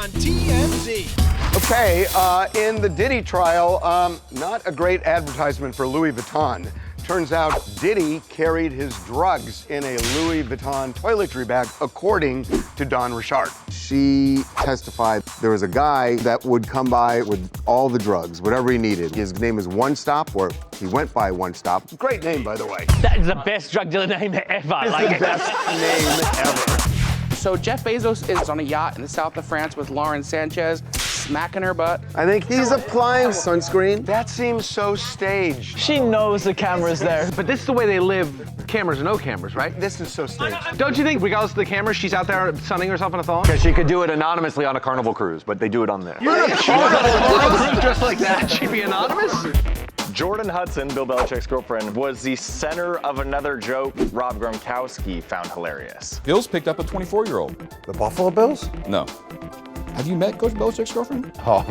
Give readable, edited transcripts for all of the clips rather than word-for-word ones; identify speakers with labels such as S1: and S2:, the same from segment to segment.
S1: on TMZ.
S2: Okay, in the Diddy trial, not a great advertisement for Louis Vuitton. Turns out Diddy carried his drugs in a Louis Vuitton toiletry bag, according to Dawn Richard. She testified there was a guy that would come by with all the drugs, whatever he needed. His name is One Stop, or he went by One Stop. Great name, by the way.
S3: That is the best drug dealer name ever.
S2: It's the best name ever.
S4: So Jeff Bezos is on a yacht in the south of France with Lauren Sánchez, smacking her butt.
S2: I think he's applying sunscreen. That seems so staged.
S3: She knows the camera's there. But this is the way they live, cameras or no cameras, right?
S2: This is so staged.
S3: Don't you think, regardless of the camera, she's out there sunning herself in a thong?
S5: Because she could do it anonymously on a Carnival cruise, but they do it on there.
S3: You're on a Carnival cruise just like that? She'd be anonymous?
S5: Jordan Hudson, Bill Belichick's girlfriend, was the center of another joke Rob Gronkowski found hilarious.
S6: Bills picked up a 24-year-old.
S2: The Buffalo Bills?
S6: No. Have you met Coach Belichick's girlfriend?
S2: Oh.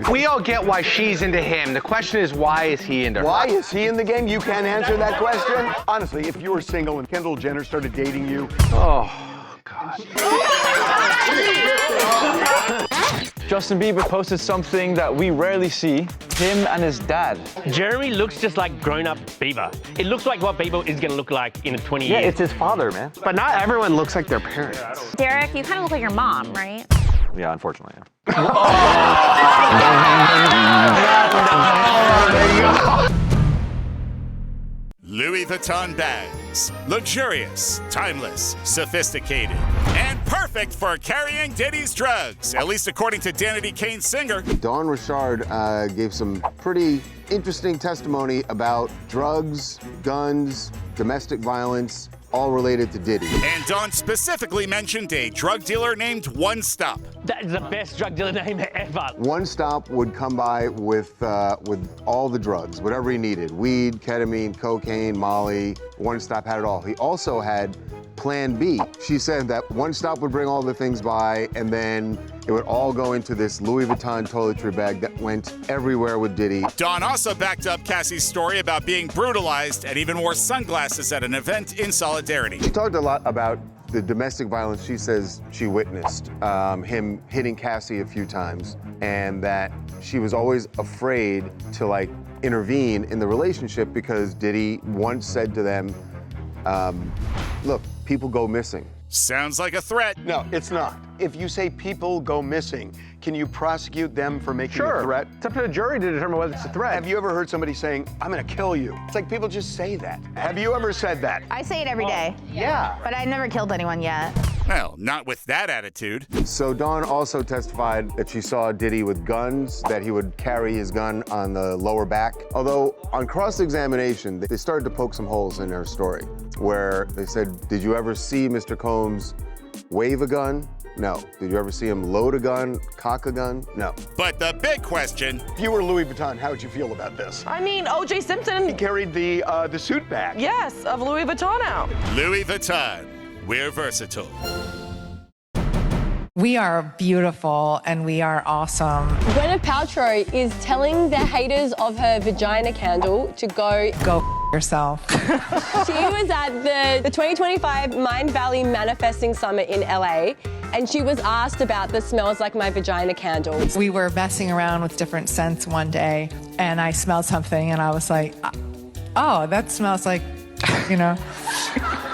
S3: We all get why she's into him. The question is, why is he into her?
S2: Why is he in the game? You can't answer that question. Honestly, if you were single and Kendall Jenner started dating you.
S3: Oh, God. Justin Bieber posted something that we rarely see, him and his dad.
S7: Jeremy looks just like grown-up Bieber. It looks like what Bieber is gonna look like in 20 years.
S5: Yeah, it's his father, man.
S3: But not everyone looks like their parents.
S8: Derek, you kind of look like your mom, right?
S5: Yeah, unfortunately.
S1: Louis Vuitton bags. Luxurious, timeless, sophisticated, and perfect for carrying Diddy's drugs, at least according to Danity Kane's singer.
S2: Dawn Richard gave some pretty interesting testimony about drugs, guns, domestic violence, all related to Diddy.
S1: And Dawn specifically mentioned a drug dealer named One Stop.
S7: That is the best drug dealer name ever.
S2: One Stop would come by with all the drugs, whatever he needed. Weed, ketamine, cocaine, Molly. One Stop had it all. He also had Plan B. She said that One Stop would bring all the things by, and then it would all go into this Louis Vuitton toiletry bag that went everywhere with Diddy.
S1: Dawn also backed up Cassie's story about being brutalized and even wore sunglasses at an event in solidarity.
S2: She talked a lot about the domestic violence she says she witnessed, him hitting Cassie a few times, and that she was always afraid to intervene in the relationship because Diddy once said to them, look, people go missing.
S1: Sounds like a threat.
S2: No, it's not. If you say people go missing, can you prosecute them for making a threat?
S3: It's up to the jury to determine whether it's a threat.
S2: Have you ever heard somebody saying, I'm gonna kill you? It's like people just say that. Have you ever said that?
S8: I say it every day.
S2: Yeah.
S8: But I've never killed anyone yet.
S1: Well, not with that attitude.
S2: So Dawn also testified that she saw Diddy with guns, that he would carry his gun on the lower back. Although on cross-examination, they started to poke some holes in her story, where they said, did you ever see Mr. Combs wave a gun? No. Did you ever see him load a gun, cock a gun? No.
S1: But the big question.
S2: If you were Louis Vuitton, how would you feel about this?
S9: I mean, O.J. Simpson.
S2: He carried the suit bag.
S9: Yes, of Louis Vuitton out.
S1: Louis Vuitton. We're versatile.
S10: We are beautiful and we are awesome.
S11: Gwyneth Paltrow is telling the haters of her vagina candle to go
S10: yourself.
S11: She was at the 2025 Mind Valley Manifesting Summit in LA, and she was asked about the Smells Like My Vagina candle.
S10: We were messing around with different scents one day, and I smelled something, and I was like, oh, that smells like,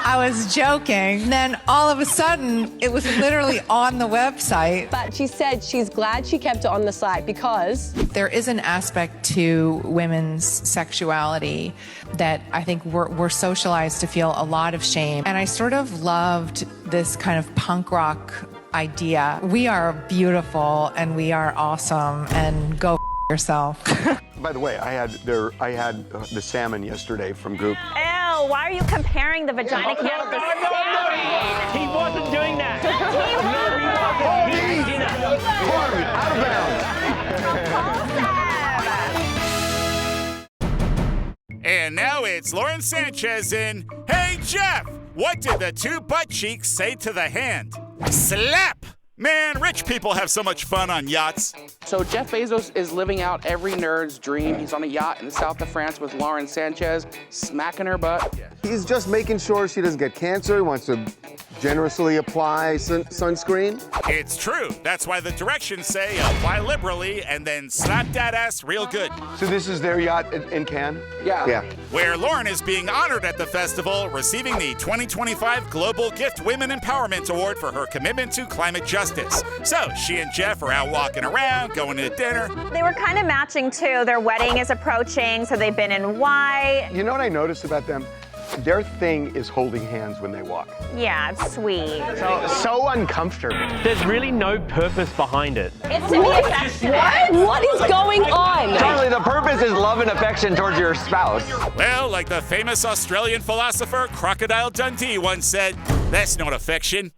S10: I was joking. Then all of a sudden, it was literally on the website.
S11: But she said she's glad she kept it on the site because
S10: there is an aspect to women's sexuality that I think we're socialized to feel a lot of shame. And I sort of loved this kind of punk rock idea. We are beautiful and we are awesome, and go yourself.
S2: By the way, I had the salmon yesterday from Goop.
S8: Ew, why are you comparing the vagina candle to salmon?
S7: He wasn't doing that.
S1: And now it's Lauren Sánchez in Hey Jeff, what did the two butt cheeks say to the hand? Slap! Man, rich people have so much fun on yachts.
S4: So Jeff Bezos is living out every nerd's dream. He's on a yacht in the south of France with Lauren Sánchez, smacking her butt.
S2: He's just making sure she doesn't get cancer. He wants to generously apply sunscreen.
S1: It's true. That's why the directions say apply liberally and then slap that ass real good.
S2: So this is their yacht in Cannes?
S4: Yeah.
S1: Where Lauren is being honored at the festival, receiving the 2025 Global Gift Women Empowerment Award for her commitment to climate justice. So she and Jeff are out walking around, going to dinner.
S8: They were kind of matching too. Their wedding is approaching, so they've been in white.
S2: You know what I noticed about them? Their thing is holding hands when they walk.
S8: Yeah, it's sweet.
S2: So uncomfortable.
S7: There's really no purpose behind it.
S8: It's to be affectionate.
S11: What is going on?
S3: Charlie, the purpose is love and affection towards your spouse.
S1: Well, like the famous Australian philosopher Crocodile Dundee once said, that's not affection,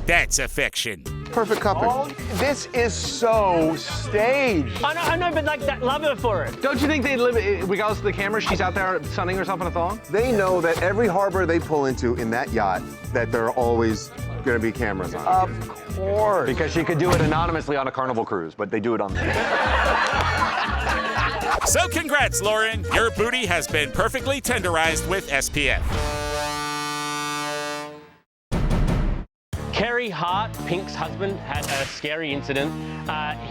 S1: that's affection.
S2: Perfect couple. This is so staged.
S7: I know, but like that, love her for it.
S3: Don't you think they live, regardless of the camera, she's out there sunning herself in a thong?
S2: They know that every harbor they pull into in that yacht, that there are always going to be cameras on. Of course.
S3: Because she could do it anonymously on a Carnival cruise, but they do it on there.
S1: So congrats, Lauren. Your booty has been perfectly tenderized with SPF.
S7: Carrie Hart, Pink's husband, had a scary incident.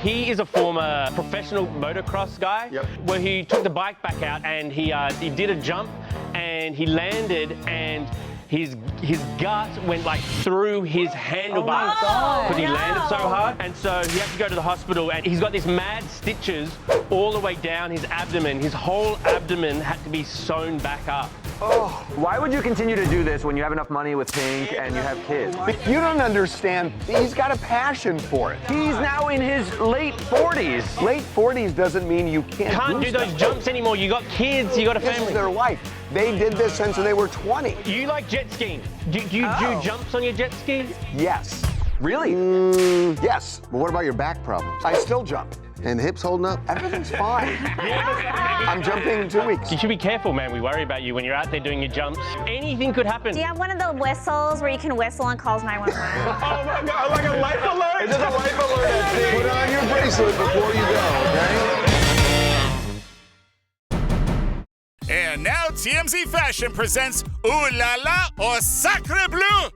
S7: He is a former professional motocross guy, where he took the bike back out and he did a jump and he landed and his gut went like through his handlebars because he landed so hard, and so he had to go to the hospital, and he's got this mad stitches all the way down his abdomen. His whole abdomen had to be sewn back up.
S3: Oh, why would you continue to do this when you have enough money with Pink and you have kids?
S2: You don't understand. He's got a passion for it.
S3: He's now in his late 40s.
S2: Late 40s doesn't mean you can't
S7: do those jumps anymore. You got kids, you got a family.
S2: This is their life. They did this since they were 20.
S7: You like jet skiing? Do you do jumps on your jet skis?
S2: Yes.
S3: Really?
S2: Yes. But what about your back problems? I still jump. And the hips holding up? Everything's fine. I'm jumping in 2 weeks.
S7: You should be careful, man. We worry about you when you're out there doing your jumps. Anything could happen.
S8: Do you have one of the whistles where you can whistle and calls 911?
S3: Oh my God, like a life alert? Is it a life alert?
S2: Put on your bracelet before you go, okay?
S1: And now TMZ Fashion presents Ooh La La au Sacre Bleu.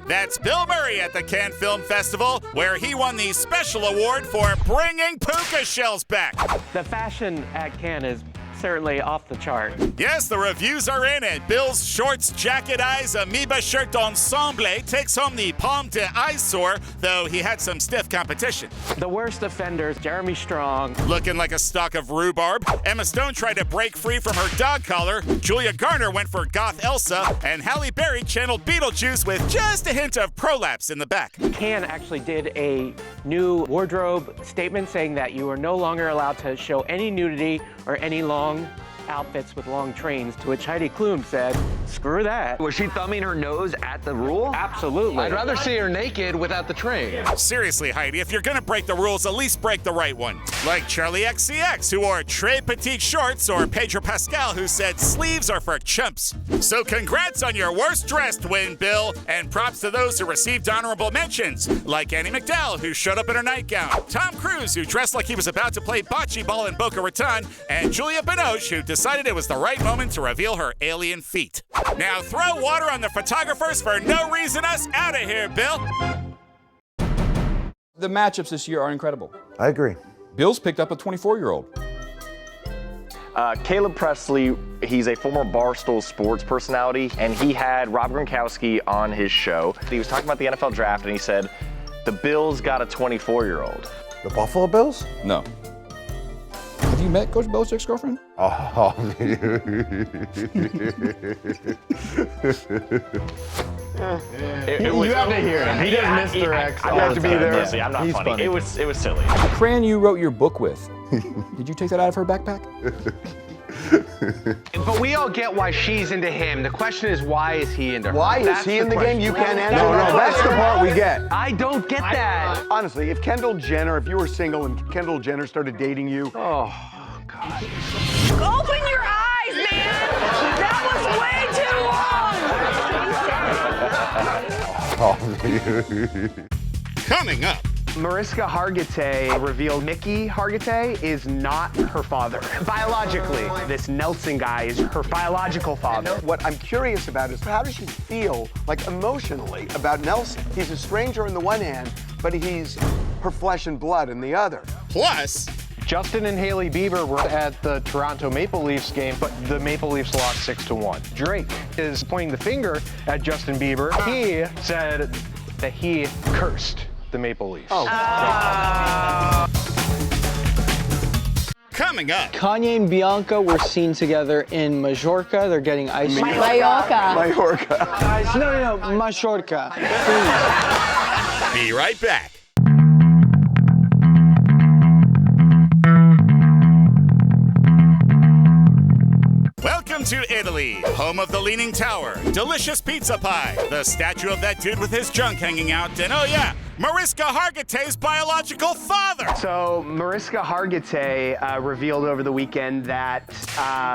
S1: That's Bill Murray at the Cannes Film Festival, where he won the special award for bringing puka shells back.
S12: The fashion at Cannes is certainly off the chart.
S1: Yes, the reviews are in it. Bill's shorts, jacket eyes, amoeba shirt ensemble takes home the Palme d'Eyesore, though he had some stiff competition.
S12: The worst offenders, Jeremy Strong.
S1: Looking like a stalk of rhubarb. Emma Stone tried to break free from her dog collar. Julia Garner went for goth Elsa, and Halle Berry channeled Beetlejuice with just a hint of prolapse in the back.
S12: Cannes actually did a new wardrobe statement saying that you are no longer allowed to show any nudity or any long outfits with long trains, to which Heidi Klum said, screw that.
S3: Was she thumbing her nose at the rule?
S12: Absolutely.
S13: I'd rather see her naked without the train.
S1: Seriously, Heidi, if you're gonna break the rules, at least break the right one. Like Charlie XCX, who wore très petite shorts, or Pedro Pascal, who said sleeves are for chumps. So congrats on your worst dressed win, Bill, and props to those who received honorable mentions, like Annie McDowell, who showed up in her nightgown, Tom Cruise, who dressed like he was about to play bocce ball in Boca Raton, and Julia Binoche, who decided it was the right moment to reveal her alien feet. Now throw water on the photographers for no reason us out of here, Bill.
S6: The matchups this year are incredible.
S2: I agree.
S6: Bill's picked up a 24-year-old.
S5: Caleb Presley, he's a former Barstool Sports personality, and he had Rob Gronkowski on his show. He was talking about the NFL draft, and he said, the Bills got a 24-year-old.
S2: The Buffalo Bills?
S6: No. Have you met Coach Belichick's girlfriend?
S2: Oh,
S5: You have to hear him. He does misdirect.
S2: You have to be there.
S5: Honestly, I'm not
S2: He's
S5: funny.
S2: funny.
S5: It was silly.
S6: The crayon you wrote your book with, did you take that out of her backpack?
S13: But we all get why she's into him. The question is, why is he into her?
S2: Why is he in the game? You can't answer. No, that's the part we get.
S13: I don't get that.
S2: Honestly, if Kendall Jenner, if you were single and Kendall Jenner started dating you.
S13: Oh, God.
S9: Open your eyes, man! That was way too long!
S2: call.
S1: Coming up.
S13: Mariska Hargitay revealed Mickey Hargitay is not her father. Biologically, this Nelson guy is her biological father.
S2: What I'm curious about is how does she feel, like emotionally, about Nelson? He's a stranger on the one hand, but he's her flesh and blood in the other.
S1: Plus,
S14: Justin and Hailey Bieber were at the Toronto Maple Leafs game, but the Maple Leafs lost 6-1. Drake is pointing the finger at Justin Bieber. He said that he cursed the Maple Leafs.
S1: coming up.
S3: Kanye and Bianca were seen together in Majorca. They're getting ice cream.
S11: Mallorca.
S3: Guys, no, Majorca. Please.
S1: Be right back. Welcome to Italy, home of the Leaning Tower, delicious pizza pie, the statue of that dude with his junk hanging out, and oh yeah, Mariska Hargitay's biological father.
S13: So Mariska Hargitay revealed over the weekend that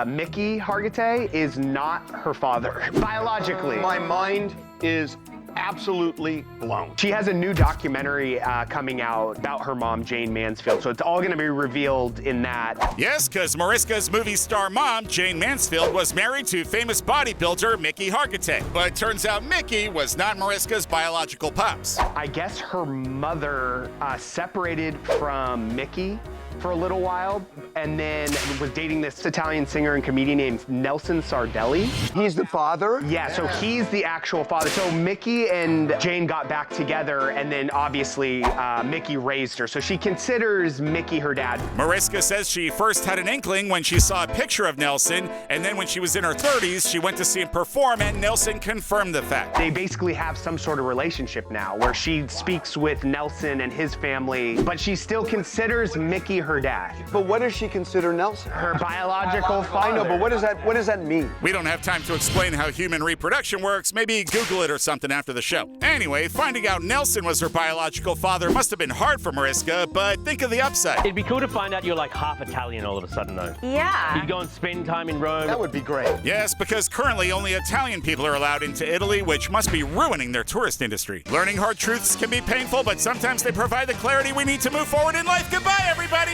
S13: Mickey Hargitay is not her father, biologically.
S2: My mind is absolutely blown.
S13: She has a new documentary coming out about her mom, Jane Mansfield, so it's all going to be revealed in that.
S1: Yes, because Mariska's movie star mom, Jane Mansfield, was married to famous bodybuilder Mickey Hargitay. But turns out Mickey was not Mariska's biological pops.
S13: I guess her mother separated from Mickey for a little while and then was dating this Italian singer and comedian named Nelson Sardelli.
S2: He's the father?
S13: Yeah, so he's the actual father. So Mickey and Jane got back together and then obviously Mickey raised her. So she considers Mickey her dad.
S1: Mariska says she first had an inkling when she saw a picture of Nelson, and then when she was in her 30s, she went to see him perform and Nelson confirmed the fact.
S13: They basically have some sort of relationship now where she speaks with Nelson and his family, but she still considers Mickey her dad.
S2: But what does she consider Nelson?
S13: Her biological father.
S2: I know, but what does that mean?
S1: We don't have time to explain how human reproduction works. Maybe Google it or something after the show. Anyway, finding out Nelson was her biological father must have been hard for Mariska, but think of the upside.
S7: It'd be cool to find out you're like half Italian all of a sudden, though.
S8: Yeah.
S7: You'd go and spend time in Rome.
S2: That would be great.
S1: Yes, because currently only Italian people are allowed into Italy, which must be ruining their tourist industry. Learning hard truths can be painful, but sometimes they provide the clarity we need to move forward in life. Goodbye, everybody!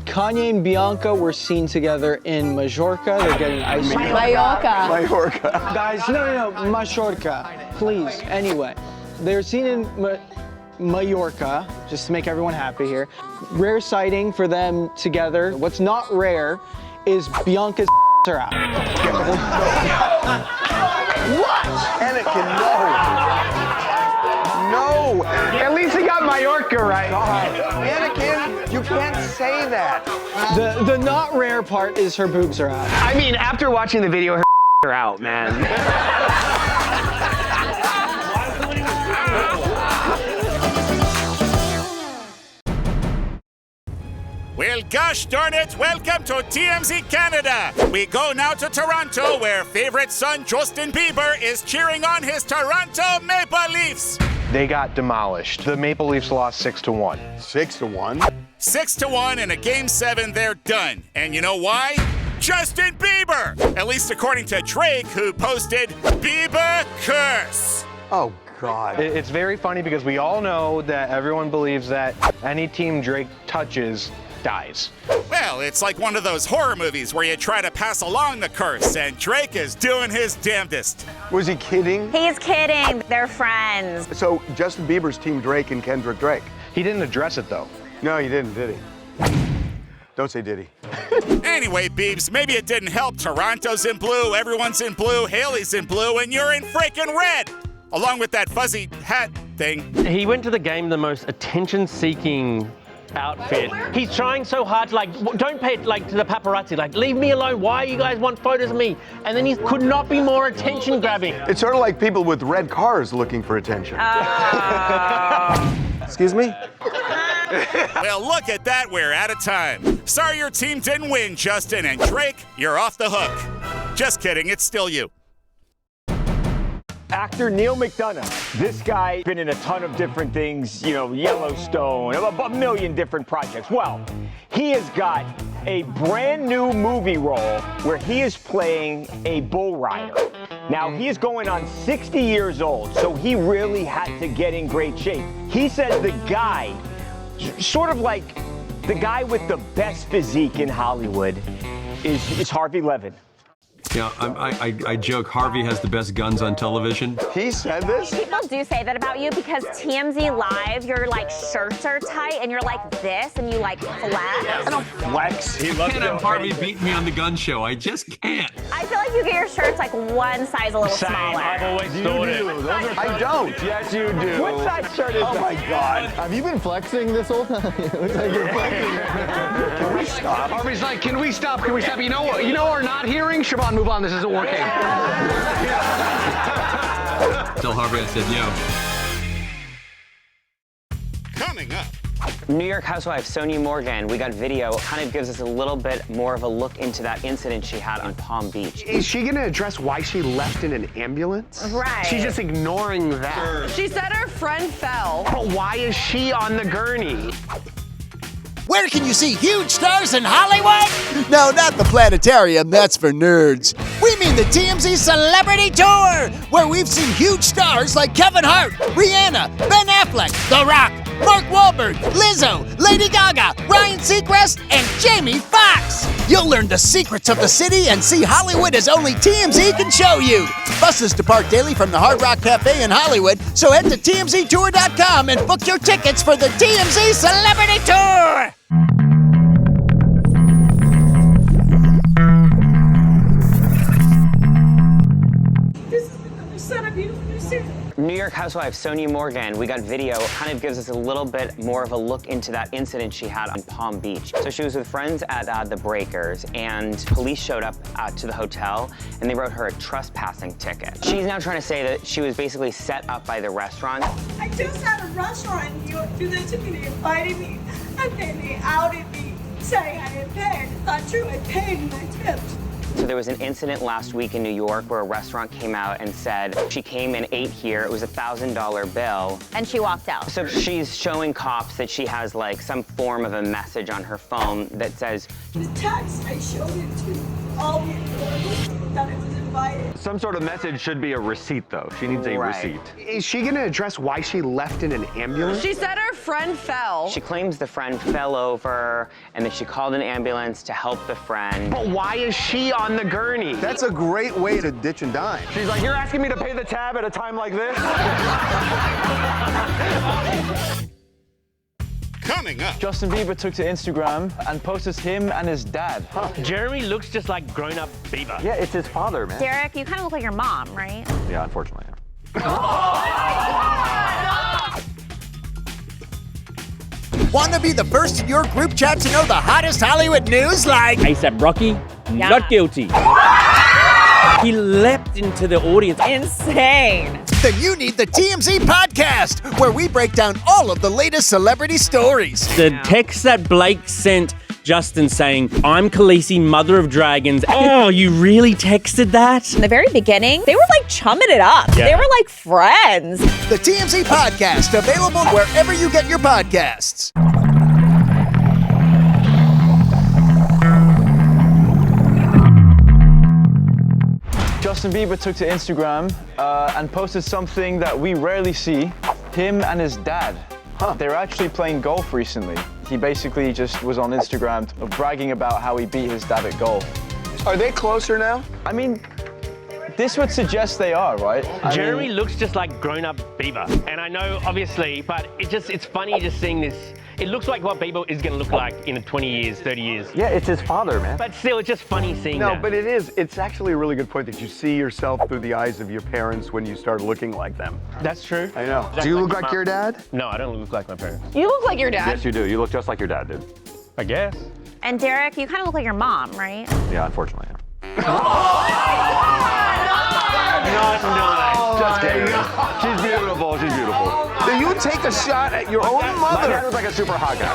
S3: Kanye and Bianca were seen together in Majorca. They're getting ice cream.
S2: Mallorca.
S3: Guys, no, Majorca. Please. Anyway, they're seen in Mallorca, just to make everyone happy here. Rare sighting for them together. What's not rare is Bianca's are out.
S2: What? Anakin, no.
S13: At least he got Mallorca right.
S2: Anakin, you can't say that.
S3: The not rare part is her boobs are out.
S13: I mean, after watching the video, her are out, man.
S1: Well, gosh darn it, welcome to TMZ Canada. We go now to Toronto, where favorite son Justin Bieber is cheering on his Toronto Maple Leafs.
S14: They got demolished. The Maple Leafs lost 6-1.
S2: 6-1?
S1: 6-1 in a Game 7, they're done. And you know why? Justin Bieber! At least according to Drake, who posted, Bieber curse.
S2: Oh, God.
S14: It's very funny because we all know that everyone believes that any team Drake touches dies.
S1: Well, it's like one of those horror movies where you try to pass along the curse, and Drake is doing his damnedest.
S2: Was he kidding?
S8: He's kidding. They're friends.
S2: So Justin Bieber's team Drake and Kendrick Drake.
S14: He didn't address it though.
S2: No, he didn't, did he? Don't say did he.
S1: Anyway, Biebs, maybe it didn't help. Toronto's in blue, everyone's in blue, Haley's in blue, and you're in freaking red! Along with that fuzzy hat thing.
S7: He went to the game the most attention-seeking outfit. He's trying so hard to don't pay it to the paparazzi, leave me alone, why you guys want photos of me? And then he could not be more attention grabbing.
S2: It's sort of like people with red cars looking for attention. Excuse me?
S1: Well, look at that, we're out of time. Sorry your team didn't win, Justin, and Drake, you're off the hook. Just kidding, it's still you.
S15: Actor Neil McDonough. This guy been in a ton of different things, Yellowstone, a million different projects. Well, he has got a brand new movie role where he is playing a bull rider. Now, he is going on 60 years old, so he really had to get in great shape. He says the guy, sort of like the guy with the best physique in Hollywood, is Harvey Levin.
S16: Yeah, I joke Harvey has the best guns on television.
S2: He said this?
S8: People do say that about you because TMZ Live, your like shirts are tight and you're like this and you like flex.
S2: I don't flex.
S16: He loves can't have Harvey beat me on the gun show. I just can't.
S8: I feel like you get your shirts like one size a little smaller.
S7: I've always thought it.
S2: I don't.
S15: Yes, you do.
S2: What size shirt is that? Oh my God.
S3: Have you been flexing this whole time? It looks like you're flexing.
S2: Can we stop?
S13: Harvey's like, can we stop? Can we stop? You know what we're not hearing? Siobhan, move on. This isn't working.
S16: Tell Harvey I said yo.
S1: Coming up.
S17: New York housewife Sonia Morgan, we got video, kind of gives us a little bit more of a look into that incident she had on Palm Beach.
S13: Is she gonna address why she left in an ambulance?
S8: Right.
S13: She's just ignoring that.
S9: She said her friend fell.
S13: But why is she on the gurney?
S18: Where can you see huge stars in Hollywood? No, not the planetarium, that's for nerds. We mean the TMZ Celebrity Tour, where we've seen huge stars like Kevin Hart, Rihanna, Ben Affleck, The Rock, Mark Wahlberg, Lizzo, Lady Gaga, Ryan Seacrest, and Jamie Foxx. You'll learn the secrets of the city and see Hollywood as only TMZ can show you. Buses depart daily from the Hard Rock Cafe in Hollywood, so head to TMZTour.com and book your tickets for the TMZ Celebrity Tour.
S17: New York housewife Sonia Morgan, we got video, kind of gives us a little bit more of a look into that incident she had on Palm Beach. So she was with friends at the Breakers, and police showed up to the hotel, and they wrote her a trespassing ticket. She's now trying to say that she was basically set up by the restaurant.
S19: I just had a restaurant here. They invited me, and then they outed me, saying I had paid. It's not true, I paid my tips.
S17: So there was an incident last week in New York where a restaurant came out and said she came and ate here. It was a $1,000 bill.
S8: And she walked out.
S17: So she's showing cops that she has like some form of a message on her phone that says,
S19: The text, I showed it to all the employees that I was invited.
S5: Some sort of message should be a receipt, though. She needs a receipt.
S13: Is she gonna address why she left in an ambulance?
S9: She said her friend fell.
S17: She claims the friend fell over and that she called an ambulance to help the friend.
S13: But why is she on the gurney?
S2: That's a great way to ditch and dine.
S5: She's like, you're asking me to pay the tab at a time like this?
S1: Coming up.
S3: Justin Bieber took to Instagram and posted him and his dad.
S7: Jeremy looks just like grown-up Bieber.
S5: Yeah, it's his father, man.
S8: Derek, you kind of look like your mom, right?
S5: Yeah, unfortunately.
S18: Want to be the first in your group chat to know the hottest Hollywood news like
S20: ASAP Rocky, not guilty. He leapt into the audience.
S8: Insane.
S18: Then you need the TMZ podcast, where we break down all of the latest celebrity stories.
S20: The text that Blake sent Justin saying, I'm Khaleesi, mother of dragons. Oh, you really texted that?
S8: In the very beginning, they were like chumming it up.
S20: Yeah.
S8: They were like friends.
S18: The TMZ podcast, available wherever you get your podcasts.
S3: Justin Bieber took to Instagram and posted something that we rarely see, him and his dad. They were actually playing golf recently. He basically just was on Instagram bragging about how he beat his dad at golf.
S2: Are they closer now?
S3: I mean, this would suggest they are, right?
S7: Jeremy looks just like grown-up Bieber. And I know, obviously, but it's funny just seeing this. It looks like what Bieber is gonna look like in 20 years, 30 years.
S5: Yeah, it's his father, man.
S7: But still, it's just funny seeing that.
S2: No, but it's actually a really good point that you see yourself through the eyes of your parents when you start looking like them.
S7: That's true.
S2: I know.
S13: Do you look like your dad?
S7: No, I don't look like my parents.
S9: You look like your dad.
S5: Yes, you do. You look just like your dad, dude.
S7: I guess.
S8: And Derek, you kind of look like your mom, right?
S5: Yeah, unfortunately.
S2: Just kidding.
S5: She's beautiful. She's beautiful.
S2: Do you take a shot at your own mother?
S5: My dad was like a super hot guy.